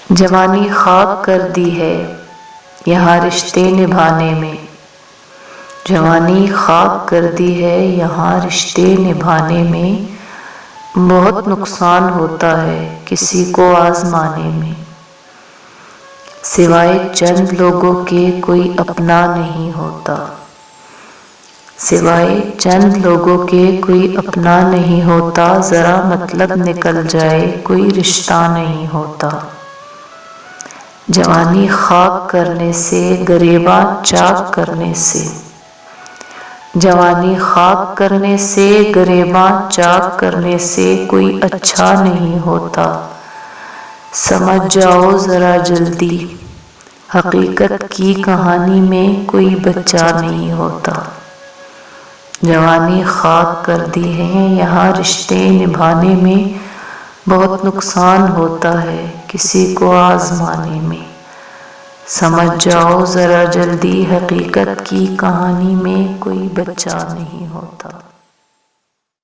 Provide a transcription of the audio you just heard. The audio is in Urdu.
جوانی خاک کر دی ہے یہاں رشتے نبھانے میں، جوانی خاک کر دی ہے یہاں رشتے نبھانے میں، بہت نقصان ہوتا ہے کسی کو آزمانے میں، سوائے چند لوگوں کے کوئی اپنا نہیں ہوتا، سوائے چند لوگوں کے کوئی اپنا نہیں ہوتا، ذرا مطلب نکل جائے کوئی رشتہ نہیں ہوتا، جوانی خاک کرنے سے گریباں چاک کرنے سے، جوانی خاک کرنے سے گریباں چاک کرنے سے کوئی اچھا نہیں ہوتا، سمجھ جاؤ ذرا جلدی حقیقت کی کہانی میں کوئی بچہ نہیں ہوتا، جوانی خاک کر دی ہے یہاں رشتے نبھانے میں، بہت نقصان ہوتا ہے کسی کو آزمانے میں، سمجھ جاؤ ذرا جلدی حقیقت کی کہانی میں کوئی بچہ نہیں ہوتا۔